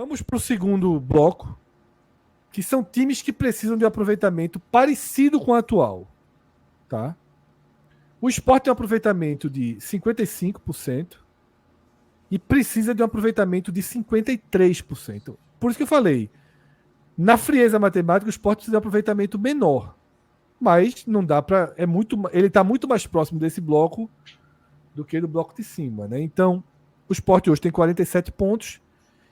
Vamos para o segundo bloco, que são times que precisam de um aproveitamento parecido com o atual. Tá? O Sport tem um aproveitamento de 55% e precisa de um aproveitamento de 53%. Por isso que eu falei, na frieza matemática, o Sport precisa de um aproveitamento menor. Mas não dá para. Ele está muito mais próximo desse bloco do que do bloco de cima. Né? Então, o Sport hoje tem 47 pontos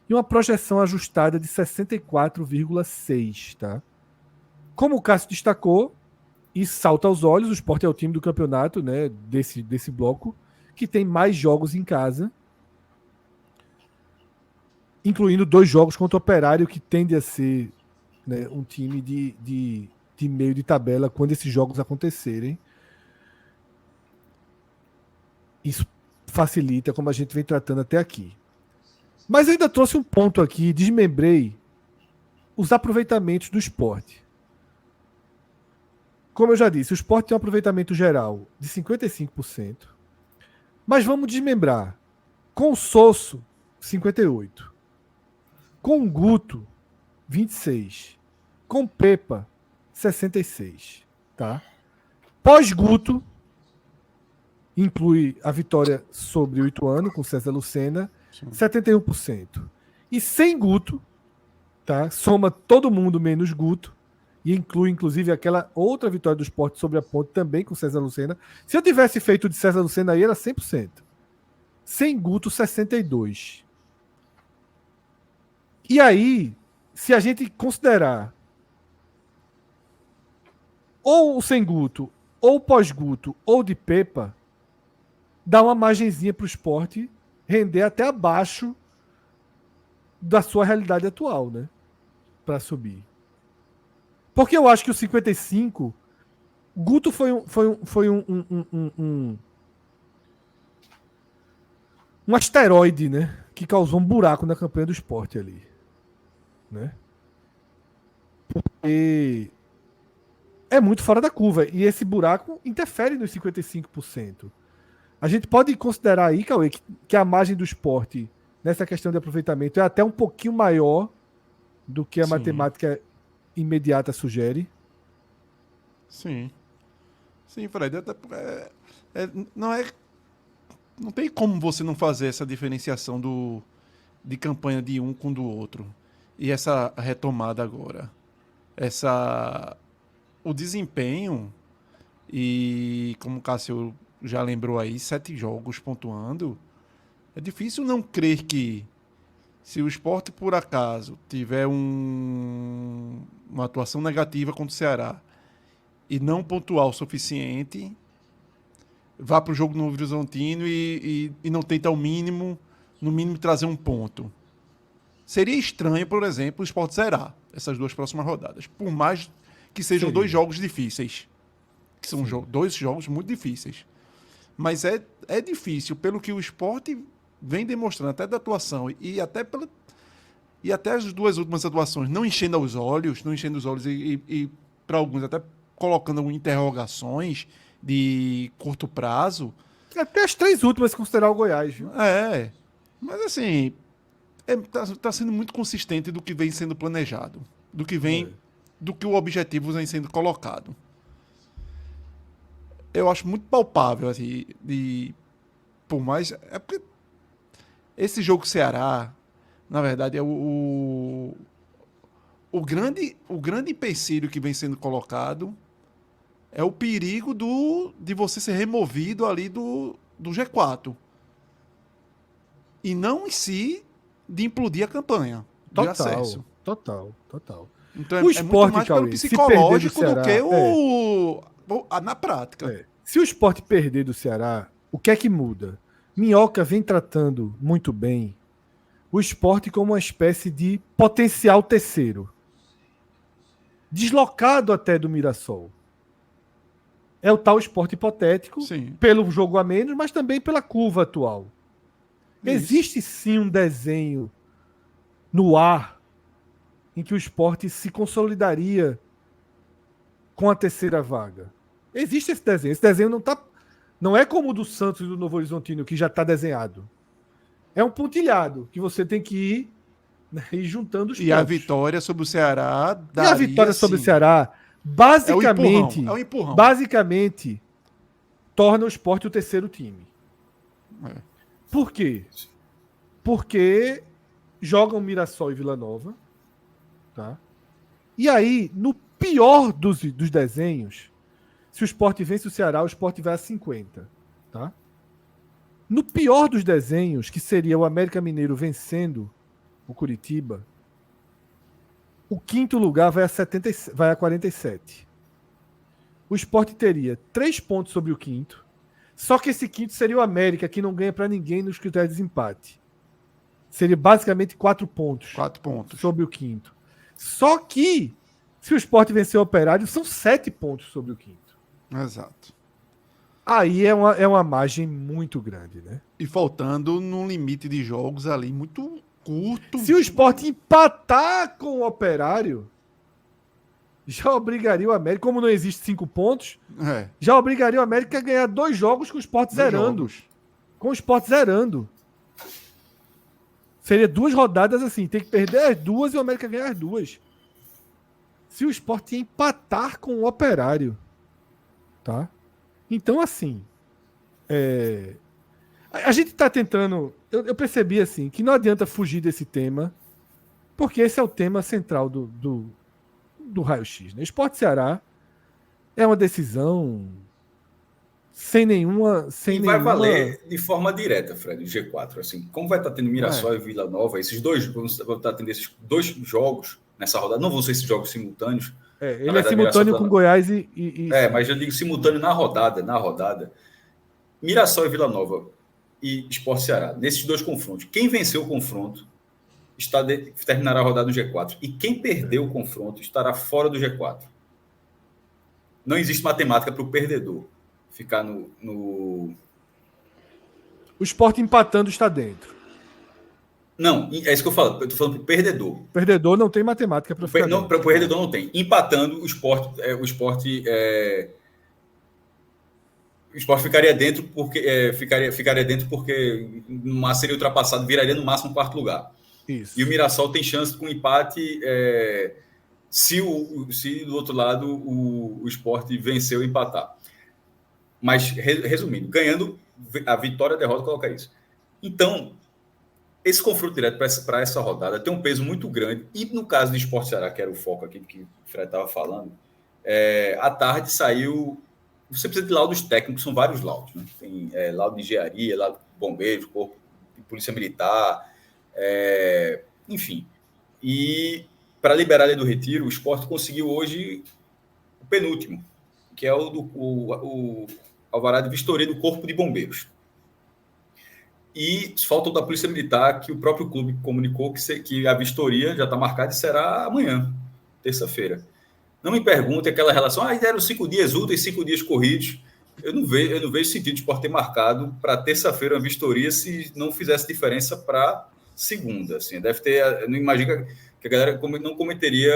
e uma projeção ajustada de 64,6. Tá? Como o Cássio destacou, e salta aos olhos, o Sport é o time do campeonato, né, desse bloco, que tem mais jogos em casa, incluindo 2 jogos contra o Operário, que tende a ser, né, um time de meio de tabela quando esses jogos acontecerem. Isso facilita, como a gente vem tratando até aqui. Mas eu ainda trouxe um ponto aqui, desmembrei os aproveitamentos do Sport. Como eu já disse, o Sport tem um aproveitamento geral de 55%. Mas vamos desmembrar. Com o Sosso, 58%. Com o Guto, 26%. Com o Pepa, 66%. Tá? Pós-Guto, inclui a vitória sobre o Ituano, com César Lucena, 71%. E sem Guto, tá? Soma todo mundo menos Guto, e inclui, inclusive, aquela outra vitória do Sport sobre a Ponte, também com César Lucena. Se eu tivesse feito de César Lucena aí, era 100%. Sem Guto, 62%. E aí, se a gente considerar ou o sem Guto, ou pós-Guto, ou de Pepa, dá uma margenzinha para o Sport render até abaixo da sua realidade atual, né? Para subir. Porque eu acho que o 55, Guto foi um asteroide, né? Que causou um buraco na campanha do Sport ali. Né? Porque é muito fora da curva. E esse buraco interfere nos 55%. A gente pode considerar aí, Cauê, que a margem do Sport nessa questão de aproveitamento é até um pouquinho maior do que a matemática imediata sugere. Sim. Sim, Fred. Não tem como você não fazer essa diferenciação de campanha de um com do outro. E essa retomada agora. O desempenho, e como o Cássio já lembrou aí, 7 jogos pontuando. É difícil não crer que, se o Sport por acaso tiver uma atuação negativa contra o Ceará e não pontuar o suficiente, vá para o jogo no Novo Horizontino e não tenta no mínimo trazer um ponto. Seria estranho, por exemplo, o Sport zerar essas 2 próximas rodadas, por mais que sejam 2 jogos difíceis, que são 2 jogos muito difíceis. Mas é difícil, pelo que o Sport vem demonstrando, até da atuação, e até as 2 últimas atuações, não enchendo os olhos e para alguns até colocando interrogações de curto prazo. Até as 3 últimas, se considerar o Goiás. Viu? Mas assim, tá sendo muito consistente do que vem sendo planejado, do que o objetivo vem sendo colocado. Eu acho muito palpável, assim, por mais... É porque esse jogo Ceará, na verdade, é o grande empecilho que vem sendo colocado é o perigo de você ser removido ali do G4. E não em si de implodir a campanha de acesso. Total. Então o Sport, muito mais pelo psicológico do que na prática. Se o Sport perder do Ceará, o que é que muda? Minhoca vem tratando muito bem o Sport como uma espécie de potencial terceiro. Deslocado até do Mirassol. É o tal Sport hipotético, pelo jogo a menos, mas também pela curva atual. Isso. Existe sim um desenho no ar em que o Sport se consolidaria com a terceira vaga. Existe esse desenho. Esse desenho não é como o do Santos e do Novo Horizontino, que já está desenhado. É um pontilhado que você tem que ir né? E juntando os E a pontos. vitória sobre o Ceará E a daria, vitória sobre o sim, Ceará, basicamente, é o empurrão. basicamente, torna o Sport o terceiro time. É. Por quê? Porque jogam Mirassol e Vila Nova, tá? E aí, no pior dos desenhos, se o Sport vence o Ceará, o Sport vai a 50, tá? No pior dos desenhos, que seria o América Mineiro vencendo o Curitiba, o quinto lugar vai a 47. O Sport teria 3 pontos sobre o quinto, só que esse quinto seria o América, que não ganha para ninguém nos critérios de desempate. Seria basicamente 4 pontos 4 pontos. sobre o quinto. Só que, se o Sport vencer o Operário, são 7 pontos sobre o quinto. Exato. Aí é uma margem muito grande, né? E faltando num limite de jogos ali muito curto. Se o Sport empatar com o Operário, já obrigaria o América, como não existe 5 pontos, É, já obrigaria o América a ganhar 2 jogos com o Sport dois zerando. jogos. Com o Sport zerando. Seria 2 rodadas assim, tem que perder as 2 e o América ganhar as 2. Se o Sport empatar com o Operário, tá? Então, assim, a gente tá tentando. Eu percebi assim que não adianta fugir desse tema, porque esse é o tema central do raio-x. Né? Sport Ceará é uma decisão sem nenhuma. E vai valer de forma direta, Fred, o G4. Assim, como vai estar tendo Mirassol e Vila Nova, esses dois vão estar tendo esses 2 jogos nessa rodada, não vão ser esses jogos simultâneos. Ele verdade, é simultâneo com Goiás e mas eu digo simultâneo na rodada. Mirassol e Vila Nova e Sport Ceará, nesses 2 confrontos. Quem venceu o confronto terminará a rodada no G4. E quem perdeu o confronto estará fora do G4. Não existe matemática para o perdedor ficar no. O Sport empatando está dentro. Não, é isso que eu falo. Eu estou falando para o perdedor. O perdedor não tem matemática para ficar Não, dentro. para o perdedor não tem. Empatando, o Sport ficaria dentro porque ficaria dentro porque no máximo seria ultrapassado, viraria no máximo 4º lugar. Isso. E o Mirassol tem chance com empate se do outro lado o Sport vencer ou empatar. Mas, resumindo, ganhando a vitória, a derrota, coloca isso. Então, esse confronto direto para essa rodada tem um peso muito grande. E no caso do Sport Ceará, que era o foco aqui que o Fred estava falando, à tarde saiu. Você precisa de laudos técnicos, são vários laudos. Né? Tem laudo de engenharia, laudo de bombeiros, corpo de polícia militar, enfim. E para liberar a lei do retiro, o Sport conseguiu hoje o penúltimo, que é o alvará de vistoria do Corpo de Bombeiros. E falta o da Polícia Militar, que o próprio clube comunicou que a vistoria já está marcada e será amanhã, terça-feira. Não me pergunte aquela relação, deram 5 dias úteis, 5 dias corridos. Eu não vejo sentido de Sport ter marcado para terça-feira uma vistoria se não fizesse diferença para segunda. Assim, deve ter, eu não imagino que a galera não cometeria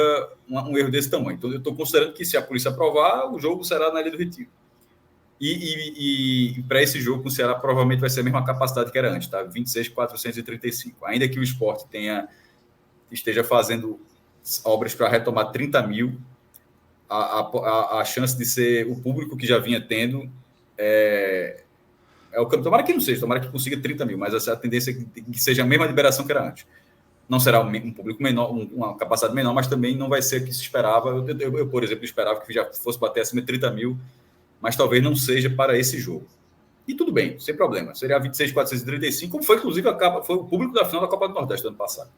um erro desse tamanho. Então, eu estou considerando que se a polícia aprovar, o jogo será na Ilha do Retiro. E para esse jogo com o Ceará provavelmente vai ser a mesma capacidade que era antes, tá? 26.435. Ainda que o Sport esteja fazendo obras para retomar 30 mil, a chance de ser o público que já vinha tendo o campo. Tomara que não seja, tomara que consiga 30 mil, mas a tendência é que seja a mesma liberação que era antes. Não será um público menor, uma capacidade menor, mas também não vai ser o que se esperava. Eu, por exemplo, esperava que já fosse bater acima de 30 mil, mas talvez não seja para esse jogo. E tudo bem, sem problema. Seria 26.435, como foi, inclusive, foi o público da final da Copa do Nordeste do ano passado.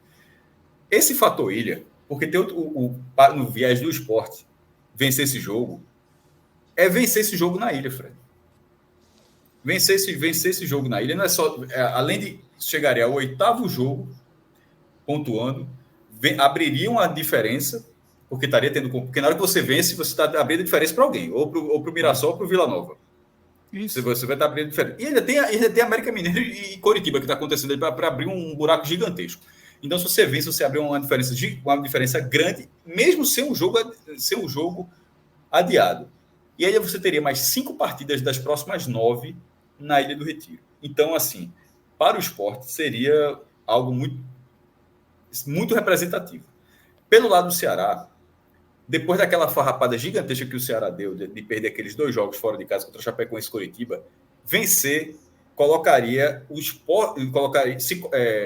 Esse fator ilha, porque tem no viés do esporte, vencer esse jogo, é vencer esse jogo na ilha, Fred. Vencer esse jogo na ilha não é só... além de chegaria ao 8º jogo, pontuando, abriria uma diferença, porque estaria tendo... Porque na hora que você vence, você está abrindo diferença para alguém, ou para o Mirassol ou para o Vila Nova. Isso. Você vai estar abrindo diferença. E ainda tem América Mineiro e Coritiba, que está acontecendo ali para abrir um buraco gigantesco. Então, se você vence, você abre uma diferença grande, mesmo sem o jogo adiado. E aí você teria mais 5 partidas das próximas 9 na Ilha do Retiro. Então, assim, para o esporte, seria algo muito muito representativo. Pelo lado do Ceará, depois daquela farrapada gigantesca que o Ceará deu, de perder aqueles 2 jogos fora de casa contra o Chapecoense e Coritiba, vencer colocaria o Sport,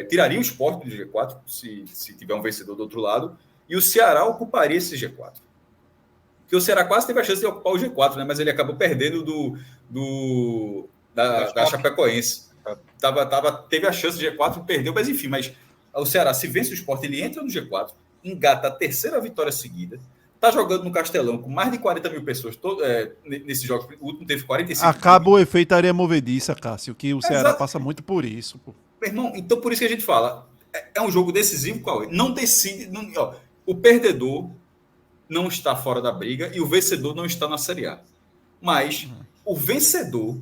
tiraria o Sport do G4, se tiver um vencedor do outro lado, e o Ceará ocuparia esse G4. Porque o Ceará quase teve a chance de ocupar o G4, né? Mas ele acabou perdendo da Chapecoense. Teve a chance de G4 e perdeu, mas enfim, mas o Ceará, se vence o Sport, ele entra no G4, engata a 3ª vitória seguida, está jogando no Castelão com mais de 40 mil pessoas nesse jogo. O último teve 45 Acaba mil. o efeito areia movediça, Cássio, que o Ceará passa muito por isso. Pô. Meu irmão, então por isso que a gente fala, é um jogo decisivo, qual é? Não decide, o perdedor não está fora da briga e o vencedor não está na Série A. Mas o vencedor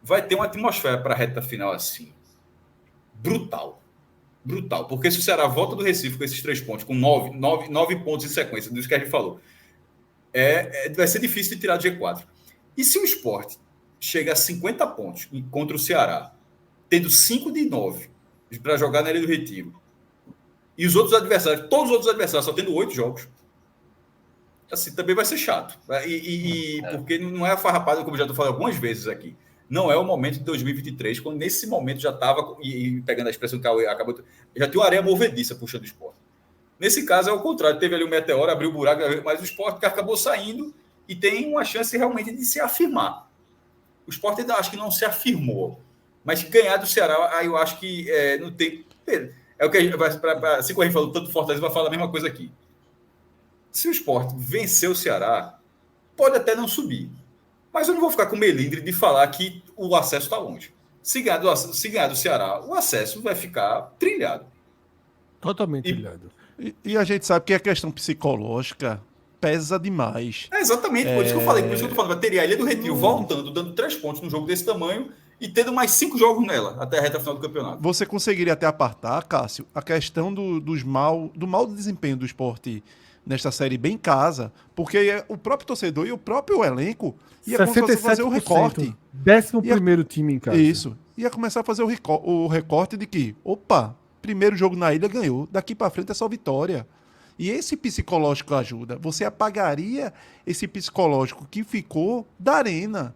vai ter uma atmosfera para a reta final assim, brutal. Brutal, porque se o Ceará volta do Recife com esses 3 pontos, com 9 pontos em sequência, disso que a gente falou, vai ser difícil de tirar do G4. E se o Sport chega a 50 pontos contra o Ceará, tendo 5 de 9 para jogar na Ilha do Retiro, e os outros adversários, todos os outros adversários, só tendo 8 jogos, assim, também vai ser chato. Porque não é a farrapada, como eu já estou falando algumas vezes aqui. Não é o momento de 2023, quando nesse momento já estava, e pegando a expressão que acabou, já tinha uma areia movediça puxando o Sport. Nesse caso é o contrário, teve ali um meteoro, abriu o buraco, mas o Sport acabou saindo e tem uma chance realmente de se afirmar. O Sport ainda acho que não se afirmou, mas ganhar do Ceará, aí eu acho que não tem... É o que a gente, assim como a gente falou, tanto Fortaleza vai falar a mesma coisa aqui. Se o Sport vencer o Ceará, pode até não subir. Mas eu não vou ficar com melindre de falar que o acesso está longe. Se ganhar do Ceará, o acesso vai ficar trilhado. Totalmente trilhado. E a gente sabe que a questão psicológica pesa demais. Exatamente, por isso que eu falei. Por isso que eu tô falando. Teria a Ilha do Retiro voltando, dando 3 pontos num jogo desse tamanho e tendo mais 5 jogos nela, até a reta final do campeonato. Você conseguiria até apartar, Cássio, a questão do mau desempenho do Sport nesta Série B em casa, porque o próprio torcedor e o próprio elenco ia começar a fazer o recorte. 11º time em casa. Isso. Ia começar a fazer o recorte de que, opa, primeiro jogo na Ilha ganhou, daqui para frente é só vitória. E esse psicológico ajuda. Você apagaria esse psicológico que ficou da arena,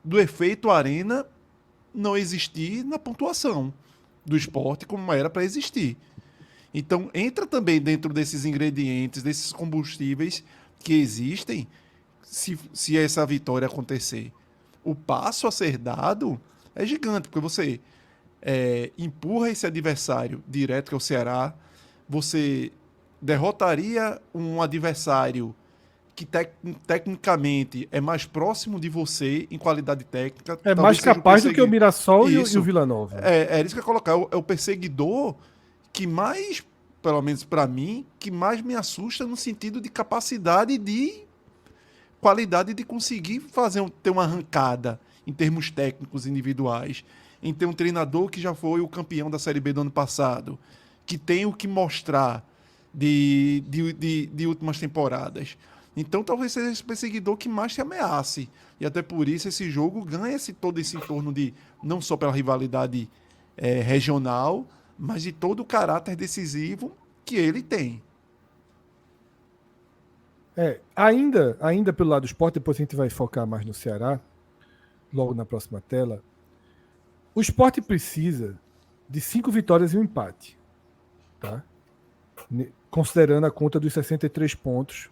do efeito arena não existir na pontuação do Sport como era para existir. Então, entra também dentro desses ingredientes, desses combustíveis que existem, se essa vitória acontecer. O passo a ser dado é gigante, porque você empurra esse adversário direto, que é o Ceará, você derrotaria um adversário que tecnicamente é mais próximo de você em qualidade técnica. É mais capaz do que o Mirassol e o Vila Nova. É isso que eu ia colocar. É o perseguidor que mais, pelo menos para mim, que mais me assusta no sentido de capacidade de qualidade de conseguir ter uma arrancada em termos técnicos individuais, em ter um treinador que já foi o campeão da Série B do ano passado, que tem o que mostrar de últimas temporadas. Então talvez seja esse perseguidor que mais te ameace. E até por isso esse jogo ganha todo esse entorno de, não só pela rivalidade regional, mas de todo o caráter decisivo que ele tem. Ainda pelo lado do Sport, depois a gente vai focar mais no Ceará, logo na próxima tela. O Sport precisa de 5 vitórias e um empate, tá? Considerando a conta dos 63 pontos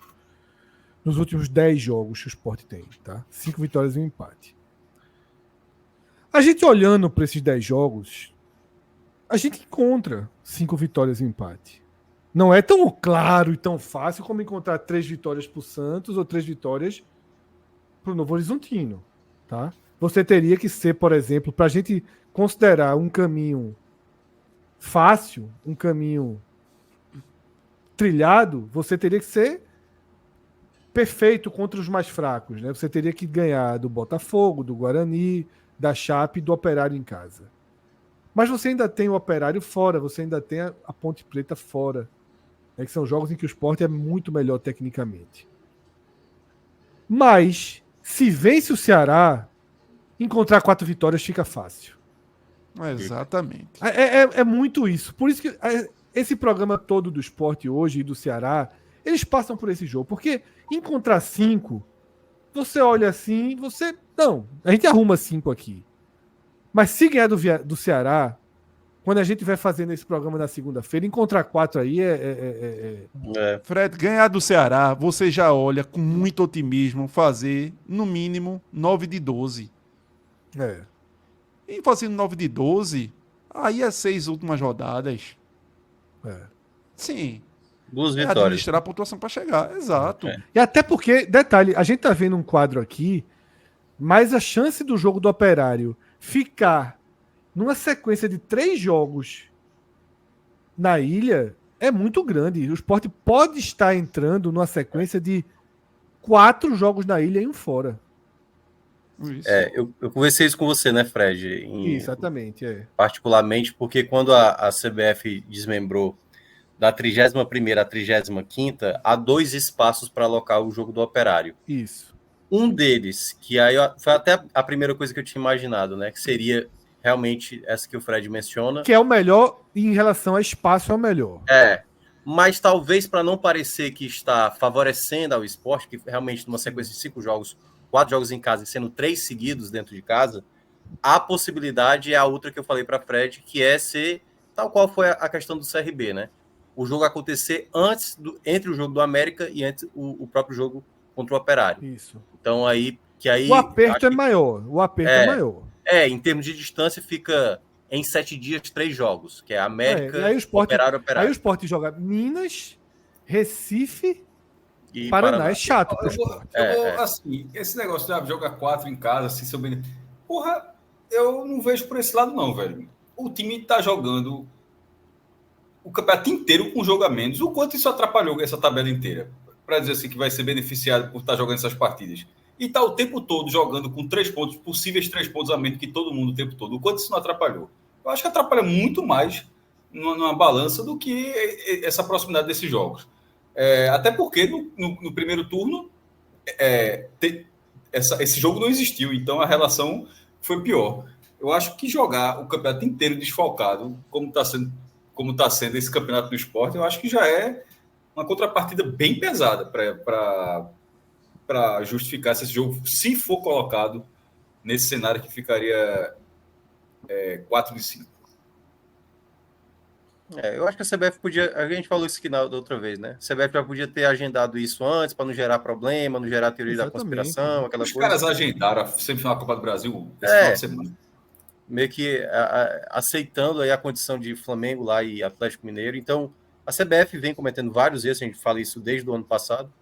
nos últimos 10 jogos que o Sport tem, tá? 5 vitórias e um empate. A gente olhando para esses 10 jogos, a gente encontra 5 vitórias e um empate. Não é tão claro e tão fácil como encontrar 3 vitórias para o Santos ou 3 vitórias para o Novo Horizontino, tá? Você teria que ser, por exemplo, para a gente considerar um caminho fácil, um caminho trilhado, você teria que ser perfeito contra os mais fracos, né? Você teria que ganhar do Botafogo, do Guarani, da Chape e do Operário em casa. Mas você ainda tem o Operário fora, você ainda tem a Ponte Preta fora, né? Que são jogos em que o Sport é muito melhor tecnicamente. Mas, se vence o Ceará, encontrar 4 vitórias fica fácil. Exatamente. É muito isso. Por isso que esse programa todo do Sport hoje e do Ceará, eles passam por esse jogo. Porque encontrar 5, você olha assim, você... Não, a gente arruma 5 aqui. Mas se ganhar do Ceará, quando a gente vai fazendo esse programa na segunda-feira, encontrar 4 aí Fred, ganhar do Ceará, você já olha com muito otimismo fazer, no mínimo, 9 de 12. é. E fazendo 9 de 12, aí é 6 últimas rodadas. É. Sim. 2 É vitórias. administrar a pontuação para chegar. Exato. É. E até porque, detalhe, a gente tá vendo um quadro aqui, mas a chance do jogo do Operário ficar numa sequência de 3 jogos na ilha é muito grande. O Sport pode estar entrando numa sequência de 4 jogos na ilha e um fora. Isso. Eu conversei isso com você, né, Fred? Exatamente, é. Particularmente porque quando a CBF desmembrou da 31ª à 35ª, há 2 espaços para alocar o jogo do Operário. Isso. Um deles, que aí foi até a primeira coisa que eu tinha imaginado, né? Que seria realmente essa que o Fred menciona. Que é o melhor, em relação a espaço, é o melhor. Mas talvez para não parecer que está favorecendo ao Sport, que realmente numa sequência de 5 jogos, 4 jogos em casa, e sendo 3 seguidos dentro de casa, a possibilidade é a outra que eu falei para Fred, que é ser tal qual foi a questão do CRB, né? O jogo acontecer entre o jogo do América e entre o próprio jogo contra o Operário. Isso. Então aí O aperto é maior. O aperto é maior. Em termos de distância, fica em 7 dias, 3 jogos, que é América, E aí o Sport, Operário. Aí o Sport joga Minas, Recife E Paraná. É chato pro Eu vou, Sport. assim, esse negócio de jogar 4 em casa, assim, sobre... Porra, eu não vejo por esse lado, não, velho. O time tá jogando o campeonato inteiro com jogo a menos. O quanto isso atrapalhou essa tabela inteira? Para dizer assim que vai ser beneficiado por estar jogando essas partidas. E tá o tempo todo jogando com 3 pontos, possíveis 3 pontos a menos que todo mundo o tempo todo. O quanto isso não atrapalhou? Eu acho que atrapalha muito mais numa balança do que essa proximidade desses jogos. Até porque no primeiro turno esse jogo não existiu, então a relação foi pior. Eu acho que jogar o campeonato inteiro desfalcado, como está sendo esse campeonato no Sport, eu acho que já é uma contrapartida bem pesada para justificar esse jogo, se for colocado nesse cenário que ficaria 4 de 5. Eu acho que a CBF podia. A gente falou isso aqui da outra vez, né? A CBF já podia ter agendado isso antes para não gerar problema, não gerar teoria da conspiração, aquela Os coisa. caras agendaram a semifinal da Copa do Brasil esse final de semana. Meio que aceitando aí a condição de Flamengo lá e Atlético Mineiro. Então, a CBF vem cometendo vários erros, a gente fala isso desde o ano passado.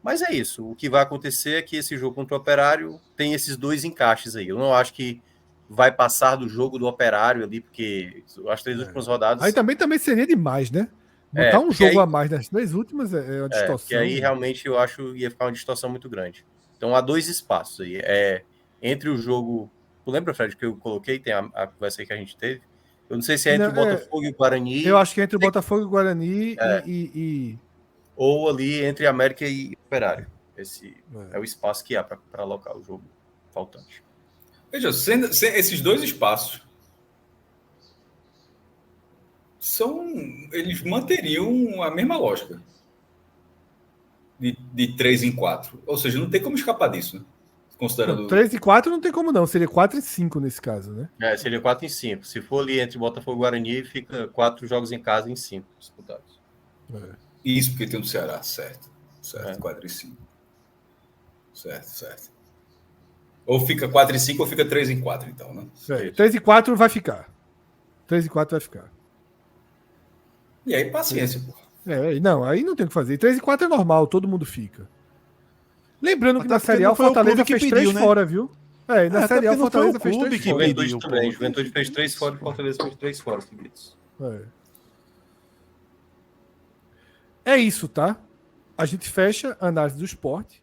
Mas é isso. O que vai acontecer é que esse jogo contra o Operário tem esses 2 encaixes aí. Eu não acho que vai passar do jogo do Operário ali, porque as 3 últimas rodadas... Aí também seria demais, né? Botar um jogo a mais nas 3 últimas é uma distorção. Que aí realmente eu acho que ia ficar uma distorção muito grande. Então há 2 espaços aí. Entre o jogo... Tu lembra, Fred, que eu coloquei? Tem a conversa aí que a gente teve. Eu não sei se é entre o Botafogo e o Guarani. Eu acho que é entre o Botafogo e o Guarani ou ali entre América e Operário. Esse é o espaço que há para alocar o jogo faltante. Veja, esses 2 espaços eles manteriam a mesma lógica de 3 em 4. Ou seja, não tem como escapar disso, né? Considerando... 3 e 4 não tem como não. Seria 4 e 5 nesse caso, né? Seria 4 em 5. Se for ali entre Botafogo e Guarani, fica 4 jogos em casa em 5 disputados. Isso porque tem o Ceará, certo. 4 e 5. Certo. Ou fica 4 e 5 ou fica 3 em 4, então, né? 3 e 4 vai ficar. 3 e 4 vai ficar. E aí, paciência, pô. Não, aí não tem o que fazer. 3 e 4 é normal, todo mundo fica. Lembrando que Até na Série A o Fortaleza fez 3 fora, viu? Na Série A o Fortaleza fez 3 fora. Juventude fez 3 fora e o Fortaleza fez 3 fora seguidos. É isso, tá? A gente fecha a análise do Sport.